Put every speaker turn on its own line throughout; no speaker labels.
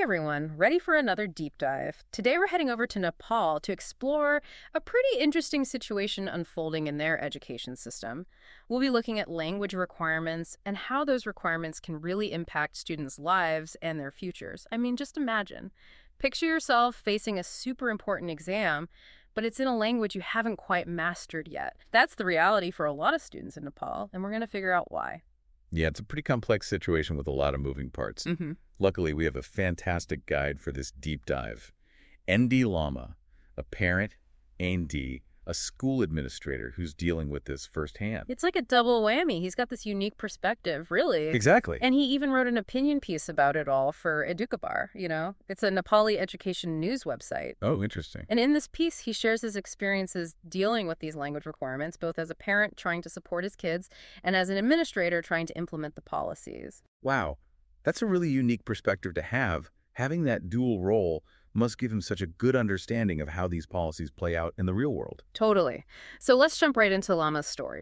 everyone, ready for another deep dive. Today we're heading over to Nepal to explore a pretty interesting situation unfolding in their education system. We'll be looking at language requirements and how those requirements can really impact students' lives and their futures. I mean, just imagine. Picture yourself facing a super important exam, but it's in a language you haven't quite mastered yet. That's the reality for a lot of students in Nepal, and we're going to figure out why.
Yeah, it's a pretty complex situation with a lot of moving parts. Luckily, we have a fantastic guide for this deep dive. ND Lama, a parent, ND, a school administrator who's dealing with this firsthand.
It's like a double whammy. He's got this unique perspective, really.
Exactly.
And he even wrote an opinion piece about it all for Educabar, you know? It's a Nepali education news website.
Oh, interesting.
And in this piece, he shares his experiences dealing with these language requirements, both as a parent trying to support his kids and as an administrator trying to implement the policies.
Wow, that's a really unique perspective to have. Having that dual role must give him such a good understanding of how these policies play out in the real world.
Totally. So let's jump right into Lama's story.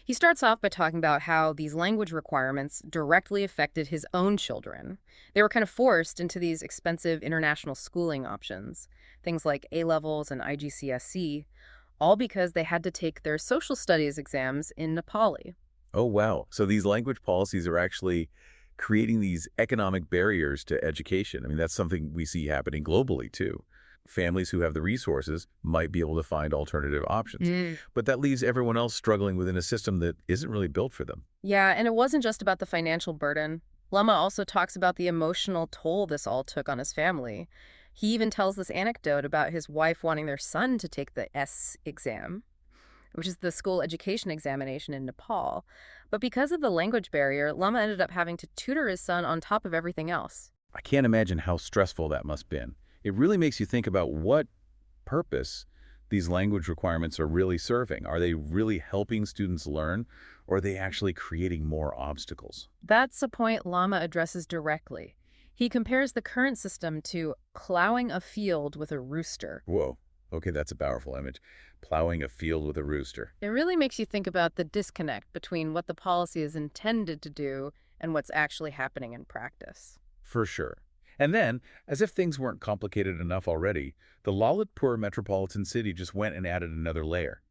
He starts off by talking about how these language requirements directly affected his own children. They were kind of forced into these expensive international schooling options, things like A-levels and IGCSE, all because they had to take their social studies exams in Nepali.
Oh, wow. So these language policies are actually creating these economic barriers to education. I mean, that's something we see happening globally, too. Families who have the resources might be able to find alternative options. But that leaves everyone else struggling within a system that isn't really built for them.
Yeah, and it wasn't just about the financial burden. Lama also talks about the emotional toll this all took on his family. He even tells this anecdote about his wife wanting their son to take the S exam, which is the school education examination in Nepal. But because of the language barrier, Lama ended up having to tutor his son on top of everything else.
I can't imagine how stressful that must have been. It really makes you think about what purpose these language requirements are really serving. Are they really helping students learn, or are they actually creating more obstacles?
That's a point Lama addresses directly. He compares the current system to plowing a field with a rooster.
Whoa. Okay, that's a powerful image. Plowing a field with a rooster.
It really makes you think about the disconnect between what the policy is intended to do and what's actually happening in practice.
For sure. And then, as if things weren't complicated enough already, the Lalitpur metropolitan city just went and added another layer.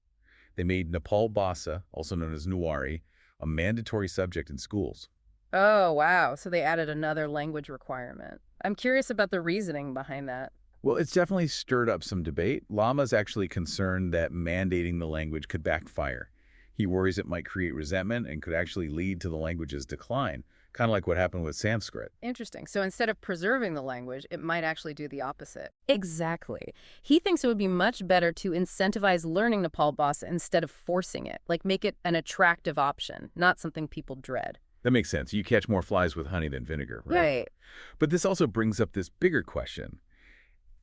They made Nepal Bhasa, also known as Nuari, a mandatory subject in schools.
Oh, wow. So they added another language requirement. I'm curious about the reasoning behind that.
Well, it's definitely stirred up some debate. Lama's actually concerned that mandating the language could backfire. He worries it might create resentment and could actually lead to the language's decline, kind of like what happened with Sanskrit.
Interesting. So instead of preserving the language, it might actually do the opposite. Exactly. He thinks it would be much better to incentivize learning Nepal Bhasa instead of forcing it, like make it an attractive option, not something people dread.
That makes sense. You catch more flies with honey than vinegar, right?
Right.
But this also brings up this bigger question.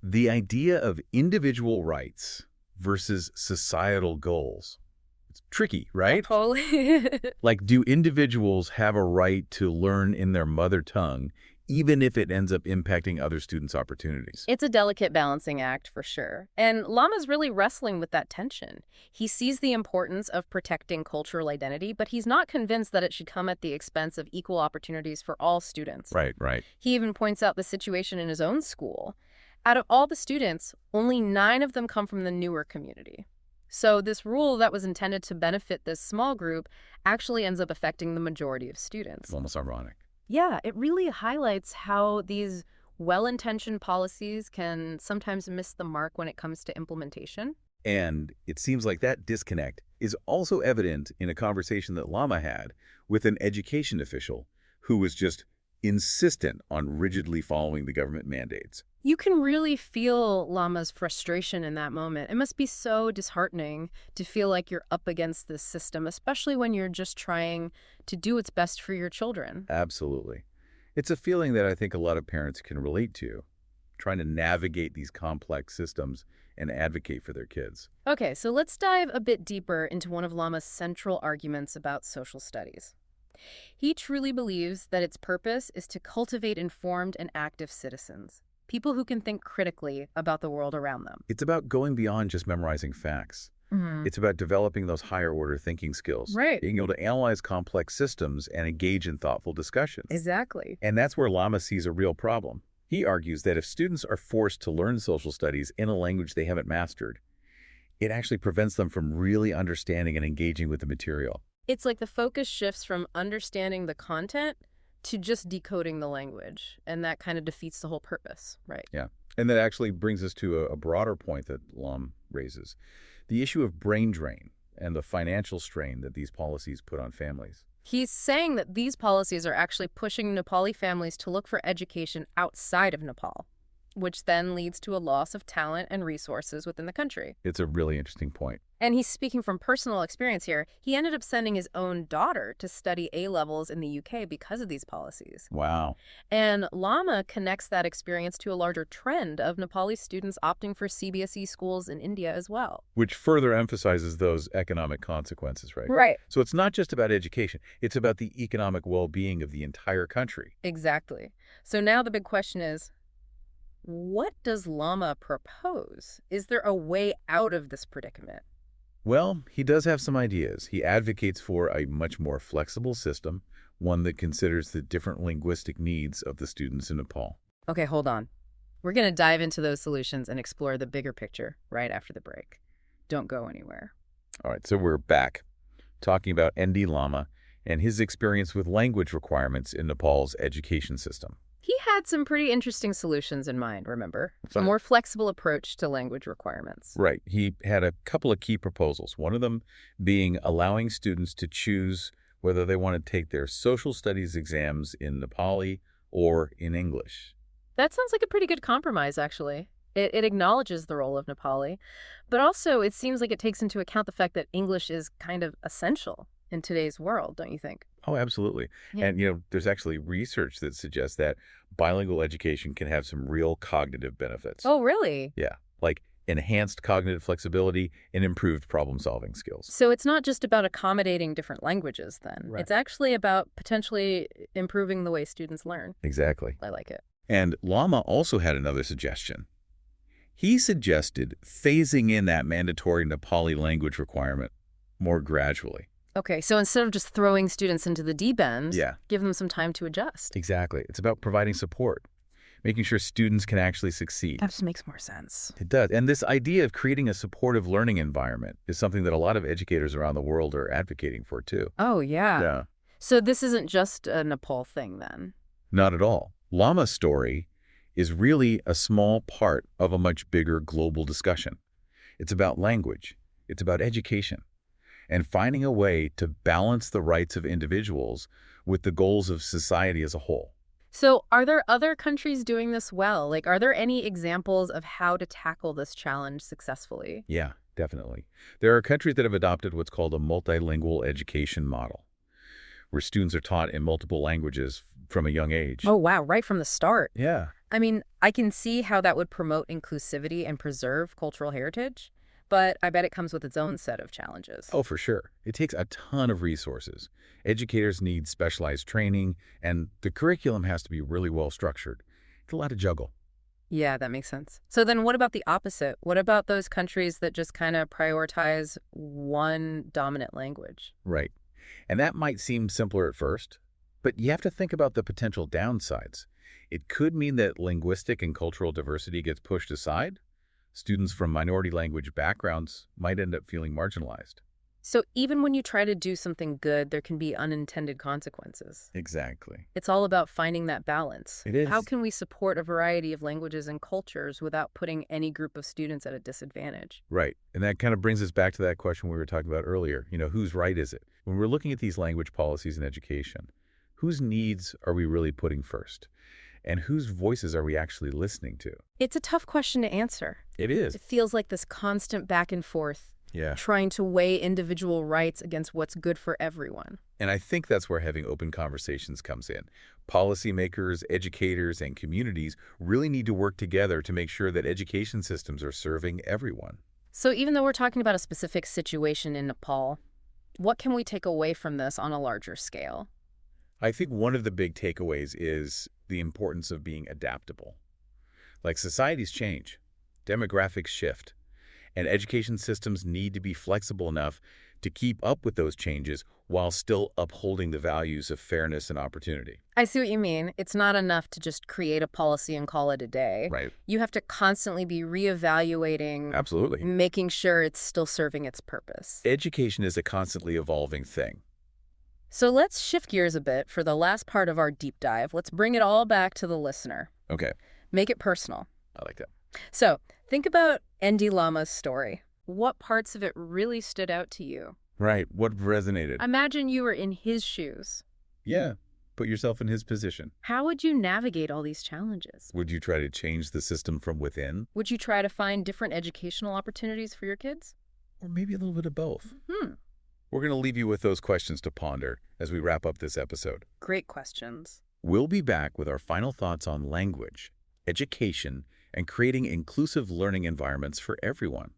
The idea of individual rights versus societal goals. It's tricky, right?
Totally.
Like, do individuals have a right to learn in their mother tongue, even if it ends up impacting other students' opportunities?
It's a delicate balancing act for sure. And Lama's really wrestling with that tension. He sees the importance of protecting cultural identity, but he's not convinced that it should come at the expense of equal opportunities for all students.
Right, right.
He even points out the situation in his own school. Out of all the students, only 9 of them come from the newer community. So this rule that was intended to benefit this small group actually ends up affecting the majority of students.
It's almost ironic.
Yeah, it really highlights how these well-intentioned policies can sometimes miss the mark when it comes to implementation.
And it seems like that disconnect is also evident in a conversation that Lama had with an education official who was just insistent on rigidly following the government mandates.
You can really feel Lama's frustration in that moment. It must be so disheartening to feel like you're up against this system, especially when you're just trying to do what's best for your children.
Absolutely. It's a feeling that I think a lot of parents can relate to, trying to navigate these complex systems and advocate for their kids.
Okay, so let's dive a bit deeper into one of Lama's central arguments about social studies. He truly believes that its purpose is to cultivate informed and active citizens, people who can think critically about the world around them.
It's about going beyond just memorizing facts. It's about developing those higher order thinking skills.
Right.
Being able to analyze complex systems and engage in thoughtful discussions.
Exactly.
And that's where Lama sees a real problem. He argues that if students are forced to learn social studies in a language they haven't mastered, it actually prevents them from really understanding and engaging with the material.
It's like the focus shifts from understanding the content to just decoding the language, and that kind of defeats the whole purpose, right?
Yeah. And that actually brings us to a broader point that Lama raises, the issue of brain drain and the financial strain that these policies put on families.
He's saying that these policies are actually pushing Nepali families to look for education outside of Nepal, which then leads to a loss of talent and resources within the country.
It's a really interesting point.
And he's speaking from personal experience here. He ended up sending his own daughter to study A-levels in the UK because of these policies.
Wow.
And Lama connects that experience to a larger trend of Nepali students opting for CBSE schools in India as well.
Which further emphasizes those economic consequences, right?
Right.
So it's not just about education. It's about the economic well-being of the entire country.
Exactly. So now the big question is, what does Lama propose? Is there a way out of this predicament?
Well, he does have some ideas. He advocates for a much more flexible system, one that considers the different linguistic needs of the students in Nepal.
Okay, hold on. We're going to dive into those solutions and explore the bigger picture right after the break. Don't go anywhere.
All right, so we're back talking about ND Lama and his experience with language requirements in Nepal's education system.
He had some pretty interesting solutions in mind, remember? A
Fine.
more flexible approach to language requirements.
Right. He had a couple of key proposals, one of them being allowing students to choose whether they want to take their social studies exams in Nepali or in English.
That sounds like a pretty good compromise, actually. It acknowledges the role of Nepali, but also it seems like it takes into account the fact that English is kind of essential in today's world, don't you think?
Oh, absolutely.
Yeah.
And, there's actually research that suggests that bilingual education can have some real cognitive benefits.
Oh, really?
Yeah, like enhanced cognitive flexibility and improved problem-solving skills.
So it's not just about accommodating different languages, then.
Right.
It's actually about potentially improving the way students learn.
Exactly.
I like it.
And Lama also had another suggestion. He suggested phasing in that mandatory Nepali language requirement more gradually.
Okay, so instead of just throwing students into the deep end,
Yeah.
give them some time to adjust.
Exactly. It's about providing support, making sure students can actually succeed.
That just makes more sense.
It does. And this idea of creating a supportive learning environment is something that a lot of educators around the world are advocating for, too.
Oh, yeah.
Yeah.
So this isn't just a Nepal thing, then?
Not at all. Lama's story is really a small part of a much bigger global discussion. It's about language. It's about education. And finding a way to balance the rights of individuals with the goals of society as a whole.
So are there other countries doing this well? Like, are there any examples of how to tackle this challenge successfully?
Yeah, definitely. There are countries that have adopted what's called a multilingual education model, where students are taught in multiple languages from a young age.
Oh, wow, right from the start.
Yeah.
I mean, I can see how that would promote inclusivity and preserve cultural heritage, but I bet it comes with its own set of challenges.
Oh, for sure. It takes a ton of resources. Educators need specialized training, and the curriculum has to be really well structured. It's a lot to juggle.
Yeah, that makes sense. So then what about the opposite? What about those countries that just kind of prioritize one dominant language?
Right. And that might seem simpler at first, but you have to think about the potential downsides. It could mean that linguistic and cultural diversity gets pushed aside. Students from minority language backgrounds might end up feeling marginalized.
So even when you try to do something good, there can be unintended consequences.
Exactly.
It's all about finding that balance.
It is.
How can we support a variety of languages and cultures without putting any group of students at a disadvantage?
Right. And that kind of brings us back to that question we were talking about earlier. Whose right is it? When we're looking at these language policies in education, whose needs are we really putting first? And whose voices are we actually listening to?
It's a tough question to answer.
It is.
It feels like this constant back and forth,
Yeah.
trying to weigh individual rights against what's good for everyone.
And I think that's where having open conversations comes in. Policymakers, educators, and communities really need to work together to make sure that education systems are serving everyone.
So even though we're talking about a specific situation in Nepal, what can we take away from this on a larger scale?
I think one of the big takeaways is the importance of being adaptable. Like societies change, demographics shift, and education systems need to be flexible enough to keep up with those changes while still upholding the values of fairness and opportunity.
I see what you mean. It's not enough to just create a policy and call it a day.
Right.
You have to constantly be reevaluating,
Absolutely.
making sure it's still serving its purpose.
Education is a constantly evolving thing.
So let's shift gears a bit for the last part of our deep dive. Let's bring it all back to the listener.
Okay.
Make it personal.
I like that.
So think about Lama's story. What parts of it really stood out to you?
Right. What resonated?
Imagine you were in his shoes.
Yeah. Put yourself in his position.
How would you navigate all these challenges?
Would you try to change the system from within?
Would you try to find different educational opportunities for your kids?
Or maybe a little bit of both.
Hmm.
We're going to leave you with those questions to ponder as we wrap up this episode.
Great questions.
We'll be back with our final thoughts on language, education, and creating inclusive learning environments for everyone.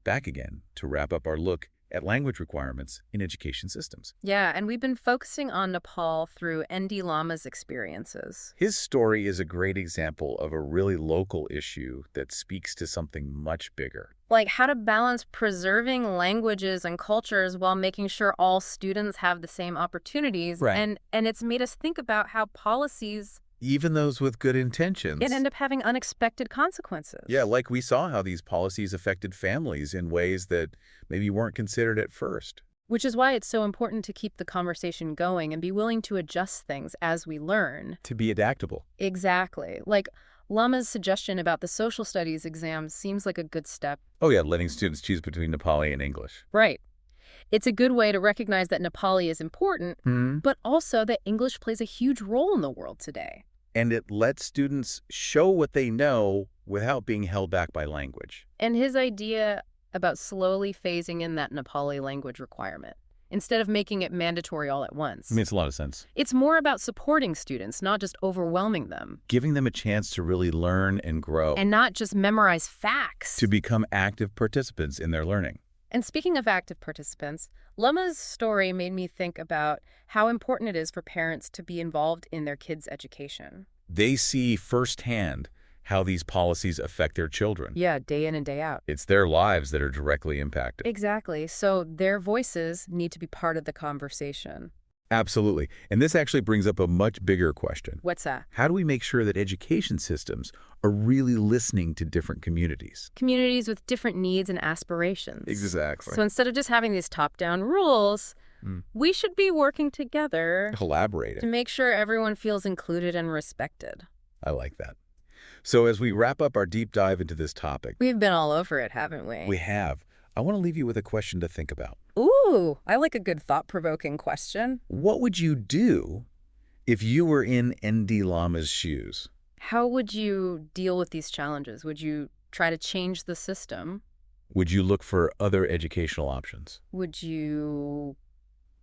Back again to wrap up our look at language requirements in education systems.
Yeah, and we've been focusing on Nepal through Lama's experiences.
His story is a great example of a really local issue that speaks to something much bigger.
Like how to balance preserving languages and cultures while making sure all students have the same opportunities.
Right.
And it's made us think about how policies
Even those with good intentions.
can end up having unexpected consequences.
Yeah, like we saw how these policies affected families in ways that maybe weren't considered at first.
Which is why it's so important to keep the conversation going and be willing to adjust things as we learn.
To be adaptable.
Exactly. Like Lama's suggestion about the social studies exam seems like a good step.
Oh yeah, letting students choose between Nepali and English.
Right. It's a good way to recognize that Nepali is important,
Hmm.
but also that English plays a huge role in the world today.
And it lets students show what they know without being held back by language.
And his idea about slowly phasing in that Nepali language requirement, instead of making it mandatory all at once.
Makes a lot of sense.
It's more about supporting students, not just overwhelming them.
Giving them a chance to really learn and grow.
And not just memorize facts.
To become active participants in their learning.
And speaking of active participants, Lama's story made me think about how important it is for parents to be involved in their kids' education.
They see firsthand how these policies affect their children.
Yeah, day in and day out.
It's their lives that are directly impacted.
Exactly. So their voices need to be part of the conversation.
Absolutely. And this actually brings up a much bigger question.
What's that?
How do we make sure that education systems are really listening to different communities?
Communities with different needs and aspirations.
Exactly.
So instead of just having these top-down rules, we should be working together to
Collaborating.
make sure everyone feels included and respected.
I like that. So as we wrap up our deep dive into this topic,
We've been all over it, haven't we?
we have. I want to leave you with a question to think about.
Ooh, I like a good thought-provoking question.
What would you do if you were in ND Lama's shoes?
How would you deal with these challenges? Would you try to change the system?
Would you look for other educational options?
Would you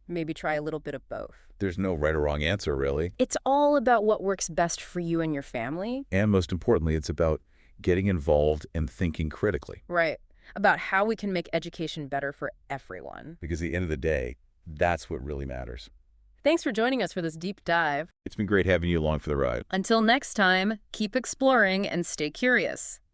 maybe try a little bit of both?
There's no right or wrong answer, really.
It's all about what works best for you and your family.
And most importantly, it's about getting involved and thinking critically.
Right. About how we can make education better for everyone.
Because at the end of the day, that's what really matters.
Thanks for joining us for this deep dive.
It's been great having you along for the ride.
Until next time, keep exploring and stay curious.